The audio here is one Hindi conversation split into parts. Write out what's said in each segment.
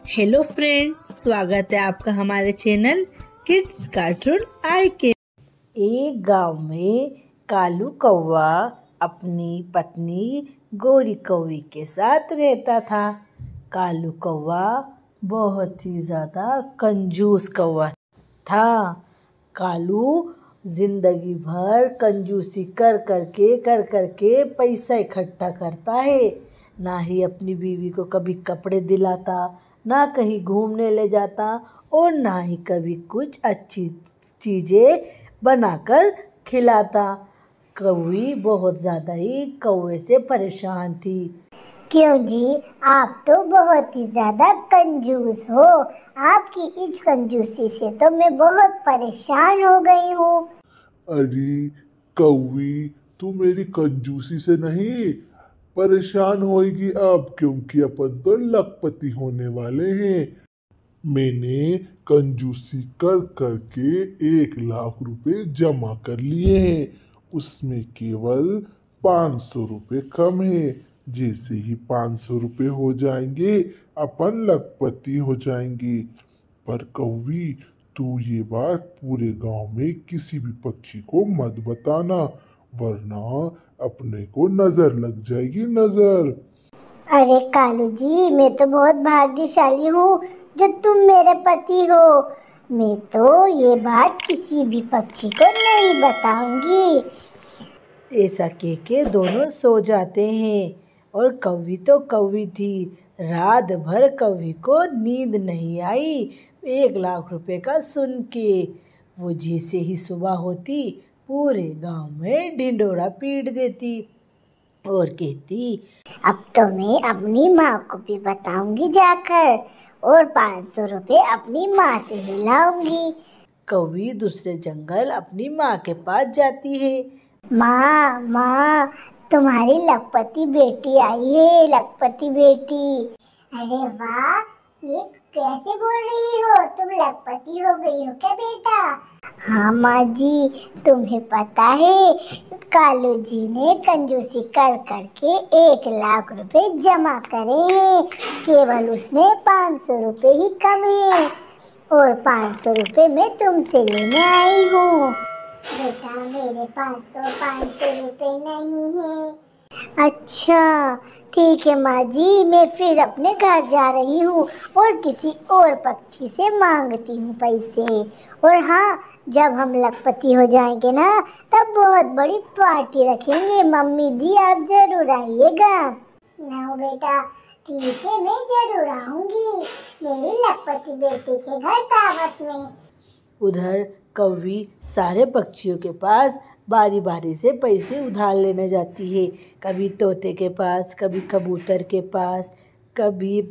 हेलो फ्रेंड, स्वागत है आपका हमारे चैनल किड्स कार्टून आई के। एक गांव में कालू कौवा अपनी पत्नी गोरी कौवी के साथ रहता था। कालू कौवा बहुत ही ज़्यादा कंजूस कौवा था। कालू जिंदगी भर कंजूसी कर करके पैसा इकट्ठा करता है। ना ही अपनी बीवी को कभी कपड़े दिलाता, ना कहीं घूमने ले जाता और ना ही कभी कुछ अच्छी चीज़ें बनाकर खिलाता। कौवी बहुत ज़्यादा ही कौवे से परेशान थी। क्यों जी, आप तो बहुत ही ज्यादा कंजूस हो। आपकी इस कंजूसी से तो मैं बहुत परेशान हो गई हूँ। अरे कौवी, तू मेरी कंजूसी से नहीं परेशान होएगी अब, क्योंकि अपन तो लखपति होने वाले हैं। मैंने कंजूसी कर करके 1 लाख रुपए जमा कर लिए हैं। उसमें केवल 500 रुपये कम है। जैसे ही 500 रुपये हो जाएंगे अपन लखपति हो जाएंगे। पर कौवी, तू ये बात पूरे गांव में किसी भी पक्षी को मत बताना, वरना अपने को नजर लग जाएगी, नजर। अरे कालू जी, मैं तो बहुत भाग्यशाली हूँ जो तुम मेरे पति हो। मैं तो ये बात किसी भी पक्षी को नहीं बताऊंगी। ऐसा कह के दोनों सो जाते हैं। और कौवी तो कौवी थी, रात भर कौवी को नींद नहीं आई 1 लाख रुपए का सुन के। वो जैसे ही सुबह होती पूरे गांव में ढिंढोरा पीट देती और कहती, अब तो मैं अपनी माँ को भी बताऊंगी जाकर, और 500 रुपये अपनी माँ से ही लाऊंगी। कौवी दूसरे जंगल अपनी माँ के पास जाती है। माँ माँ, तुम्हारी लखपति बेटी आई है, लखपति बेटी। अरे वाह, ये कैसे बोल रही हो? तुम लखपति हो गई हो क्या बेटा? हाँ माँ जी, तुम्हें पता है कालू जी ने कंजूसी कर करके 1 लाख रुपए जमा करे हैं। केवल उसमें 500 रुपए ही कम है, और 500 रुपए मैं तुमसे लेने आई हूँ। बेटा, मेरे पास तो 500 रुपए नहीं है। अच्छा ठीक है माँ जी, मैं फिर अपने घर जा रही हूँ और किसी और पक्षी से मांगती हूँ पैसे। और हाँ, जब हम लखपति हो जाएंगे ना, तब बहुत बड़ी पार्टी रखेंगे। मम्मी जी, आप जरूर आइएगा। ना बेटा, ठीक है, मैं जरूर आऊंगी मेरी लखपति बेटे के घर दावत में। उधर कौवी सारे पक्षियों के पास बारी बारी से पैसे उधार लेने जाती है। कभी तोते के पास, कभी कबूतर के पास, कभी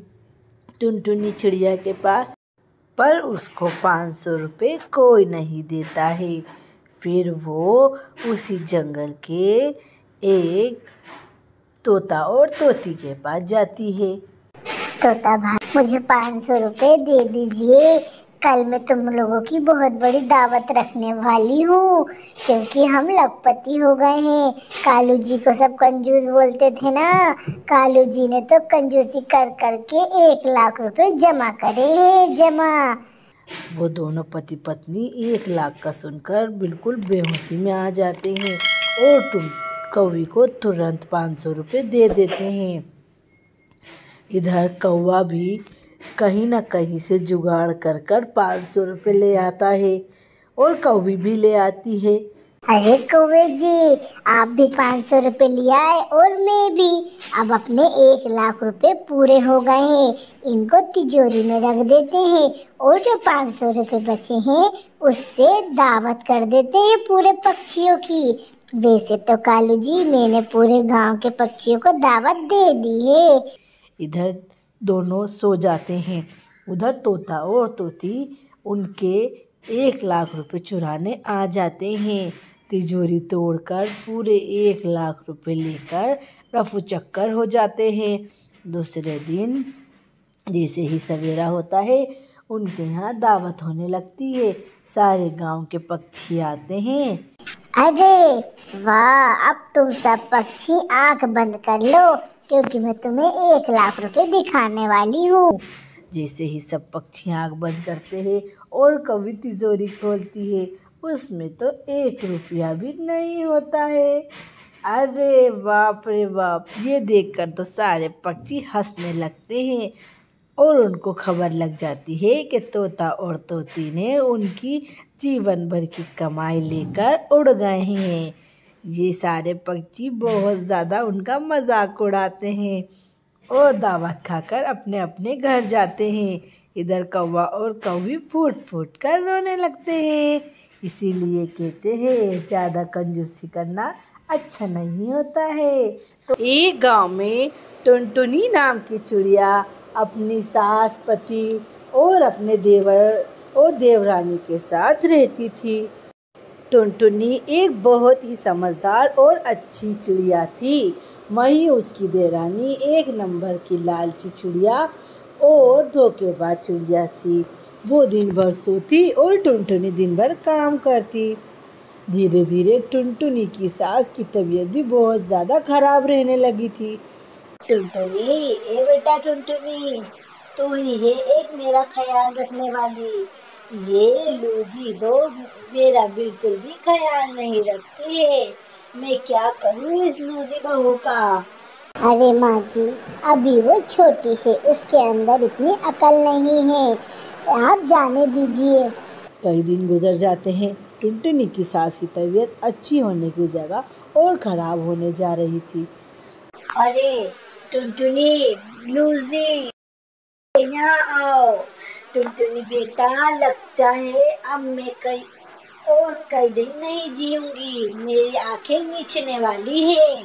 टुनटुनी चिड़िया के पास, पर उसको 500 रुपये कोई नहीं देता है। फिर वो उसी जंगल के एक तोता और तोती के पास जाती है। तोता भाई, मुझे 500 रुपये दे दीजिए। कल मैं तुम लोगों की बहुत बड़ी दावत रखने वाली हूँ, क्योंकि हम लखपति हो गए हैं। कालू जी को सब कंजूस बोलते थे ना, कालू जी ने तो कंजूसी कर करके 1 लाख रुपए जमा करे हैं, जमा। वो दोनों पति पत्नी 1 लाख का सुनकर बिल्कुल बेहोशी में आ जाते हैं और कौवी को तुरंत 500 रुपये दे देते हैं। इधर कौवा भी कहीं ना कहीं से जुगाड़ कर 500 रुपये ले आता है और कौवी भी ले आती है। अरे कौवे जी, आप भी 500 रुपये ले आए और मैं भी। अब अपने 1 लाख रुपए पूरे हो गए हैं, इनको तिजोरी में रख देते हैं और जो 500 रुपये बचे हैं उससे दावत कर देते हैं पूरे पक्षियों की। वैसे तो कालू जी, मैंने पूरे गांव के पक्षियों को दावत दे दी है। इधर दोनों सो जाते हैं। उधर तोता और तोती उनके 1 लाख रुपए चुराने आ जाते हैं। तिजोरी तोड़कर पूरे 1 लाख रुपए लेकर रफू चक्कर हो जाते हैं। दूसरे दिन जैसे ही सवेरा होता है, उनके यहाँ दावत होने लगती है। सारे गांव के पक्षी आते हैं। अरे वाह, अब तुम सब पक्षी आंख बंद कर लो, क्योंकि मैं तुम्हें 1 लाख रुपए दिखाने वाली हूँ। जैसे ही सब पक्षी आँख बंद करते हैं और कौवी तिजोरी खोलती है, उसमें तो 1 रुपया भी नहीं होता है। अरे बाप रे बाप, ये देखकर तो सारे पक्षी हंसने लगते हैं और उनको खबर लग जाती है कि तोता और तोती ने उनकी जीवन भर की कमाई लेकर उड़ गए हैं। ये सारे पक्षी बहुत ज़्यादा उनका मजाक उड़ाते हैं और दावत खाकर अपने अपने घर जाते हैं। इधर कौवा और कौवी फूट फूट कर रोने लगते हैं। इसीलिए कहते हैं ज़्यादा कंजूसी करना अच्छा नहीं होता है। तो एक गांव में टुनटुनी नाम की चिड़िया अपनी सास, पति और अपने देवर और देवरानी के साथ रहती थी। टुनटुनी एक बहुत ही समझदार और अच्छी चिड़िया थी। वहीं उसकी देवरानी 1 नंबर की लालची चिड़िया और धोखेबाज चिड़िया थी। वो दिन भर सोती और टुनटुनी दिन भर काम करती। धीरे धीरे टुनटुनी की सास की तबीयत भी बहुत ज़्यादा खराब रहने लगी थी। टुनटुनी, ए बेटा टुनटुनी, तू ही है एक मेरा ख्याल रखने वाली। ये लूजी तो मेरा बिल्कुल भी ख्याल नहीं रखती है। मैं क्या करूँ इस लूजी बहू का? अरे माँ जी, अभी वो छोटी है, उसके अंदर इतनी अकल नहीं है, आप जाने दीजिए। कई दिन गुजर जाते हैं। टुनटुनी की सास की तबीयत अच्छी होने की जगह और ख़राब होने जा रही थी। अरे टुनटुनी, लूजी, यहाँ आओ। टुनटुनी बेटा, लगता है अब मैं कई दिन नहीं जीऊंगी, मेरी आंखें नीचने वाली है।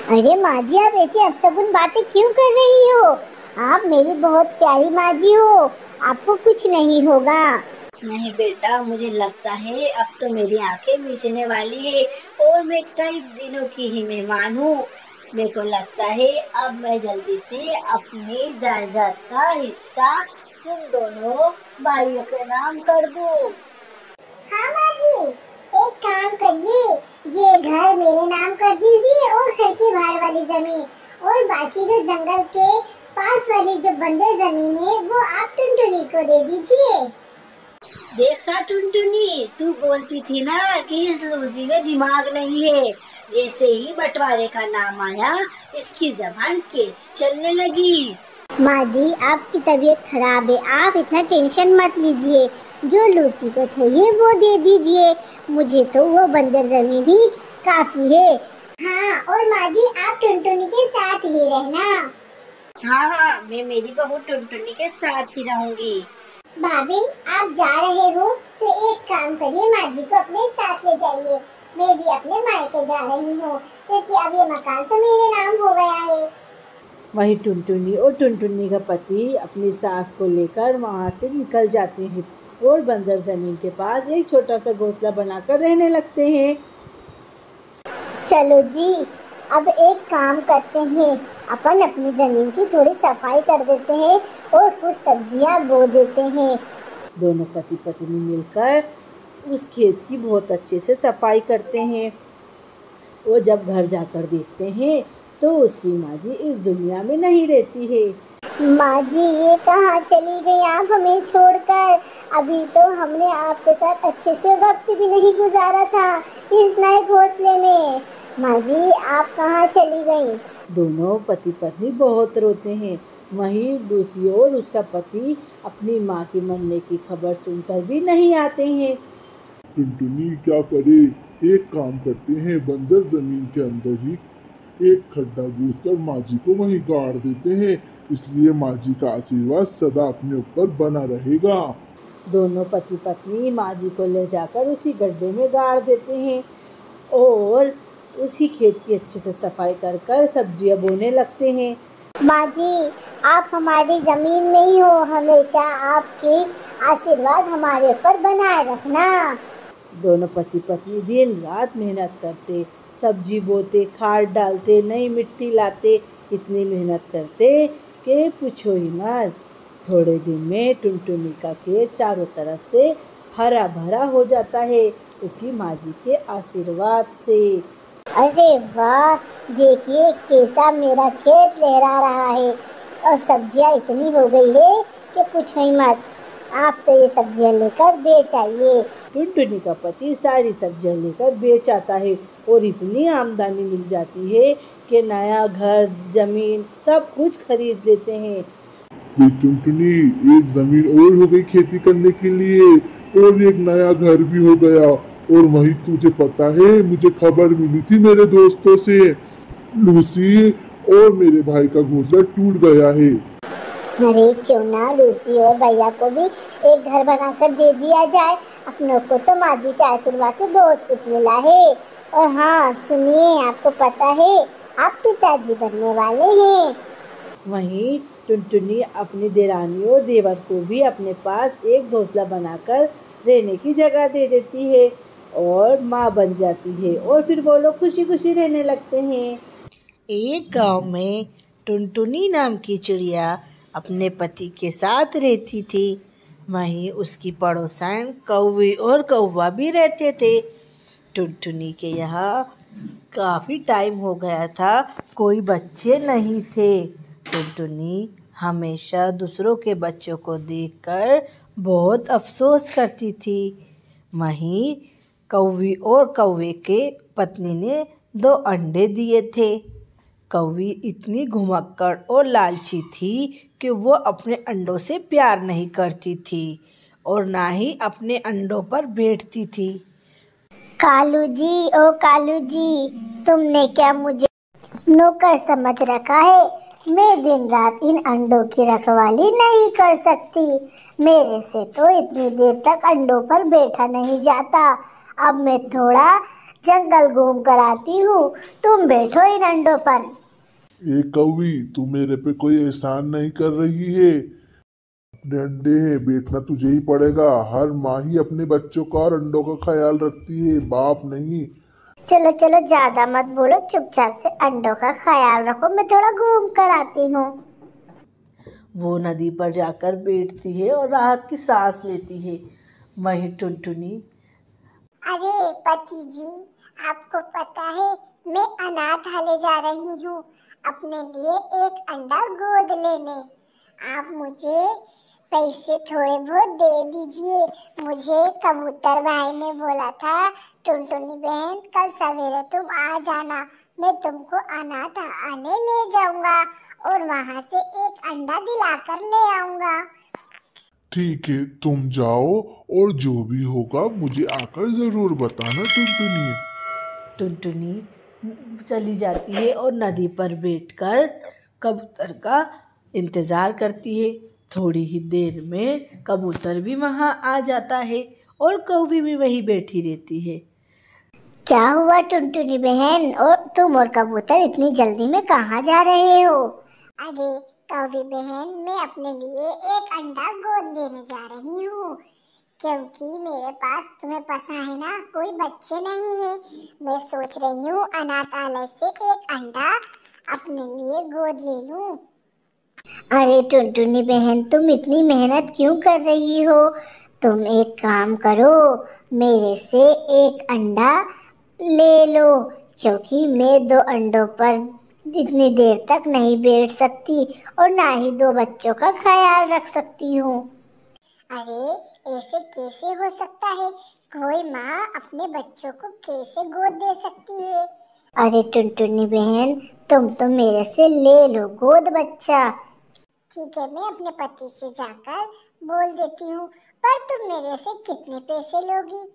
अरे माँ जी, आप ऐसी अपशगुन बातें क्यों कर रही हो? आप मेरी बहुत प्यारी माँ जी हो, आपको कुछ नहीं होगा। नहीं बेटा, मुझे लगता है अब तो मेरी आंखें मीचने वाली है और मैं कई दिनों की ही मेहमान हूँ। मेरे को लगता है अब मैं जल्दी से अपनी जायदाद का हिस्सा तुम दोनों भाइयों के नाम कर दूँ। हाँ माँ जी, एक काम करिए, ये घर मेरे नाम कर दीजिए और घर के बाहर वाली जमीन और बाकी जो जंगल के पास वाली जो बंजर जमीन है वो आप टुनटुनी को दे दीजिए। देखा टुनटुनी, तू बोलती थी ना कि इस लूजी में दिमाग नहीं है। जैसे ही बंटवारे का नाम आया, इसकी जबान कैसे चलने लगी। माँ जी, आपकी तबीयत खराब है, आप इतना टेंशन मत लीजिए। जो लूसी को चाहिए वो दे दीजिए, मुझे तो वो बंजर जमीन ही काफी है। हाँ, और माँ जी आप टुनटुनी के साथ ही रहना। हाँ, मैं मेरी बहू टुनटुनी के साथ ही रहूंगी। भाभी, आप जा रहे हो तो एक काम करिए, माँ जी को अपने साथ ले जाइए। मैं भी अपने मायके जा रही हूँ क्योंकि अब ये मकान तो मेरे नाम हो गया है। वहीं टुनटुनी और टुनटुनी का पति अपनी सास को लेकर वहाँ से निकल जाते हैं और बंजर जमीन के पास एक छोटा सा घोंसला बनाकर रहने लगते हैं। चलो जी, अब एक काम करते हैं, अपन अपनी जमीन की थोड़ी सफाई कर देते हैं और कुछ सब्जियां बो देते हैं। दोनों पति पत्नी मिलकर उस खेत की बहुत अच्छे से सफाई करते हैं। वो जब घर जाकर देखते हैं तो उसकी माँ जी इस दुनिया में नहीं रहती है। माँ जी, ये कहाँ चली गई आप हमें छोड़कर? अभी तो हमने आपके साथ अच्छे से वक्त भी नहीं गुजारा था इस नए घोंसले में। माँ जी, आप कहाँ चली गई? दोनों पति पत्नी बहुत रोते हैं। वहीं दूसरी ओर उसका पति अपनी माँ के मरने की खबर सुनकर भी नहीं आते हैं। टुनटुनी क्या करे, एक काम करते हैं, बंजर जमीन के अंदर ही एक खड्डा बूझ कर माँ जी को वहीं गाड़ देते हैं, इसलिए माँ जी का आशीर्वाद सदा अपने ऊपर बना रहेगा। दोनों पति पत्नी माँ जी को ले जाकर उसी गड्ढे में गाड़ देते हैं और उसी खेत की अच्छे से सफाई कर कर सब्जियां बोने लगते हैं। माँ जी, आप हमारी जमीन में ही हो, हमेशा आपकी आशीर्वाद हमारे ऊपर बनाए रखना। दोनों पति पत्नी दिन रात मेहनत करते, सब्जी बोते, खाद डालते, नई मिट्टी लाते, इतनी मेहनत करते कि पूछो ही मत। थोड़े दिन में टुनटुनी का खेत चारों तरफ से हरा भरा हो जाता है उसकी माँ जी के आशीर्वाद से। अरे वाह, देखिए कैसा मेरा खेत लहरा रहा है। और सब्जियां इतनी हो गई है कि पूछो ही मत। आप तो ये सब्जियां लेकर बेच आइए। टुनटुनी का पति सारी सब्जियां लेकर बेच आता है और इतनी आमदनी मिल जाती है कि नया घर जमीन सब कुछ खरीद लेते हैं। टुनटुनी, एक जमीन और हो गई खेती करने के लिए और एक नया घर भी हो गया। और वही तुझे पता है, मुझे खबर मिली थी मेरे दोस्तों से, लूसी और मेरे भाई का घोंसला टूट गया है। अरे क्यों ना लूसी और भैया को भी एक घर बनाकर दे दिया जाए। अपनों को तो माँ जी के आशीर्वाद से बहुत कुछ मिला है। और हाँ सुनिए, आपको पता है आप पिताजी बनने वाले हैं। वहीं टुनटुनी अपनी देरानी और देवर को भी अपने पास एक घोंसला बनाकर रहने की जगह दे देती है और माँ बन जाती है और फिर वो लोग खुशी खुशी रहने लगते हैं। एक गांव में टुनटुनी नाम की चिड़िया अपने पति के साथ रहती थी। वहीं उसकी पड़ोसन कौवी और कौवा भी रहते थे। टुनटुनी के यहाँ काफ़ी टाइम हो गया था, कोई बच्चे नहीं थे। टुनटुनी हमेशा दूसरों के बच्चों को देखकर बहुत अफसोस करती थी। वहीं कौवी और कौवे के पत्नी ने 2 अंडे दिए थे। कौवी इतनी घुमक्कड़ और लालची थी कि वो अपने अंडों से प्यार नहीं करती थी और ना ही अपने अंडों पर बैठती थी। कालू जी, ओ कालू जी, तुमने क्या मुझे नौकर समझ रखा है? मैं दिन रात इन अंडों की रखवाली नहीं कर सकती। मेरे से तो इतनी देर तक अंडों पर बैठा नहीं जाता। अब मैं थोड़ा जंगल घूम कर आती हूँ, तुम बैठो इन अंडों पर। ए कौवी, तू मेरे पे कोई एहसान नहीं कर रही है। अपने अंडे हैं, बैठना तुझे ही पड़ेगा। हर माँ ही अपने बच्चों का और अंडों का ख्याल रखती है, बाप नहीं। चलो चलो ज्यादा मत बोलो, चुपचाप से अंडों का ख्याल रखो, मैं थोड़ा घूम कर आती हूँ। वो नदी पर जाकर बैठती है और राहत की सांस लेती है। वहीं टुनटुनी अरे पति जी, आपको पता है मैं अनाथालय जा रही हूँ अपने लिए एक अंडा गोद लेने। आप मुझे पैसे थोड़े बहुत दे दीजिए। मुझे कबूतर भाई ने बोला था, टुनटुनी बहन कल सवेरे तुम आ जाना, मैं तुमको अनाथालय ले जाऊंगा और वहां से एक अंडा दिलाकर ले आऊंगा। ठीक है, तुम जाओ और जो भी होगा मुझे आकर जरूर बताना टुनटुनी। टुनटुनी चली जाती है और नदी पर बैठकर कबूतर का इंतज़ार करती है। थोड़ी ही देर में कबूतर भी वहाँ आ जाता है और कौवी भी वहीं बैठी रहती है। क्या हुआ टुनटुनी बहन, और तुम और कबूतर इतनी जल्दी में कहाँ जा रहे हो? अरे कौवी बहन, मैं अपने लिए एक अंडा गोद लेने जा रही हूँ, क्योंकि मेरे पास तुम्हें पता है ना कोई बच्चे नहीं है। मैं सोच रही हूँ अनाथालय से एक अंडा अपने लिए गोद ले लूँ। अरे टुनटुनी बहन, तुम इतनी मेहनत क्यों कर रही हो? तुम एक काम करो, मेरे से एक अंडा ले लो, क्योंकि मैं 2 अंडों पर इतनी देर तक नहीं बैठ सकती और ना ही 2 बच्चों का ख्याल रख सकती हूँ। अरे ऐसे कैसे हो सकता है? कोई माँ अपने बच्चों को कैसे गोद दे सकती है? अरे टुनटुनी बहन, तुम तो मेरे से ले लो गोद बच्चा। ठीक है, मैं अपने पति से जाकर बोल देती हूँ, पर तुम मेरे से कितने पैसे लोगी?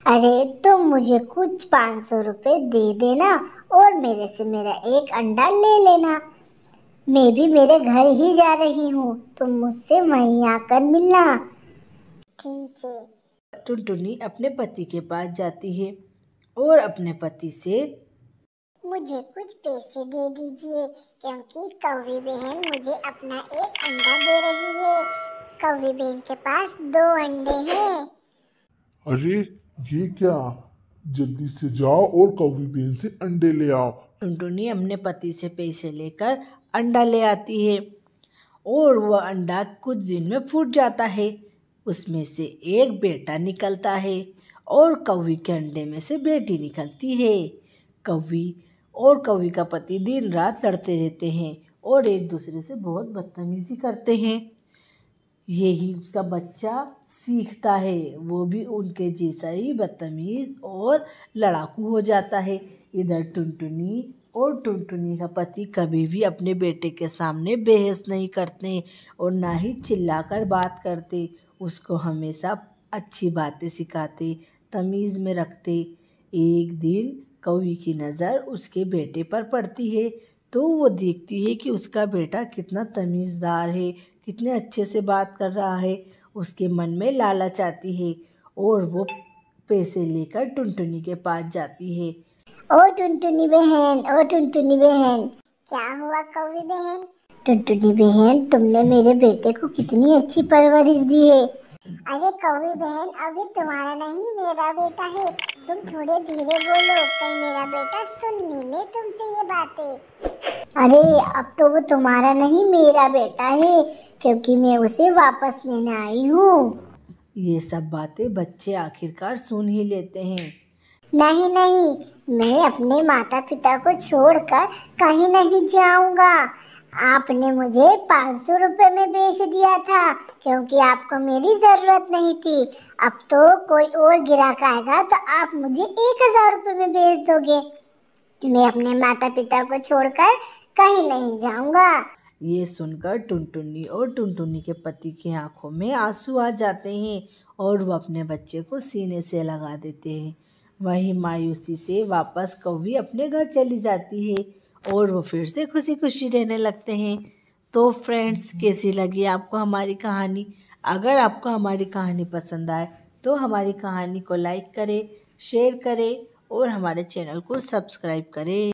अरे तुम मुझे कुछ 500 रुपए दे देना और मेरे से मेरा एक अंडा ले लेना। मैं भी मेरे घर ही जा रही हूँ, तुम मुझसे वहीं आकर मिलना। ठीक है। टुनटुनी अपने पति के पास जाती है और अपने पति से मुझे कुछ पैसे दे दीजिए, क्योंकि कौवी बहन मुझे अपना एक अंडा दे रही है। कौवी बहन के पास 2 अंडे हैं। अरे ये क्या, जल्दी से जाओ और कौवी बहन से अंडे ले आओ। टुनटुनी अपने पति से पैसे लेकर अंडा ले आती है और वह अंडा कुछ दिन में फूट जाता है। उसमें से एक बेटा निकलता है और कौवी के अंडे में से बेटी निकलती है। कौवी और कौवी का पति दिन रात लड़ते रहते हैं और एक दूसरे से बहुत बदतमीजी करते हैं। यही उसका बच्चा सीखता है, वो भी उनके जैसा ही बदतमीज और लड़ाकू हो जाता है। इधर टुनटुनी और टुनटुनी का पति कभी भी अपने बेटे के सामने बहस नहीं करते और ना ही चिल्लाकर बात करते। उसको हमेशा अच्छी बातें सिखाते, तमीज़ में रखते। एक दिन कौवी की नज़र उसके बेटे पर पड़ती है तो वो देखती है कि उसका बेटा कितना तमीज़दार है, कितने अच्छे से बात कर रहा है। उसके मन में लालच आती है और वो पैसे लेकर टुनटुनी के पास जाती है। ओ टुनटुनी बहन, ओ टुनटुनी बहन। क्या हुआ कौवी बहन? टुनटुनी बहन, तुमने मेरे बेटे को कितनी अच्छी परवरिश दी है। अरे कौवी बहन, अभी तुम्हारा नहीं मेरा बेटा है, तुम थोड़े धीरे बोलो, कहीं मेरा बेटा सुन नहीं ले तुमसे ये बातें। अरे अब तो वो तुम्हारा नहीं मेरा बेटा है, क्योंकि मैं उसे वापस लेने आई हूँ। ये सब बातें बच्चे आखिरकार सुन ही लेते हैं। नहीं नहीं, मैं अपने माता पिता को छोड़कर कहीं नहीं जाऊंगा। आपने मुझे 500 रुपए में बेच दिया था, क्योंकि आपको मेरी जरूरत नहीं थी। अब तो कोई और ग्राहक आएगा तो आप मुझे 1000 रुपए में बेच दोगे। मैं अपने माता पिता को छोड़कर कहीं नहीं जाऊंगा। ये सुनकर टुनटुनी और टुनटुनी के पति की आंखों में आंसू आ जाते हैं और वो अपने बच्चे को सीने से लगा देते हैं। वहीं मायूसी से वापस कौवी अपने घर चली जाती है और वो फिर से खुशी खुशी रहने लगते हैं। तो फ्रेंड्स, कैसी लगी आपको हमारी कहानी? अगर आपको हमारी कहानी पसंद आए तो हमारी कहानी को लाइक करें, शेयर करें और हमारे चैनल को सब्सक्राइब करें।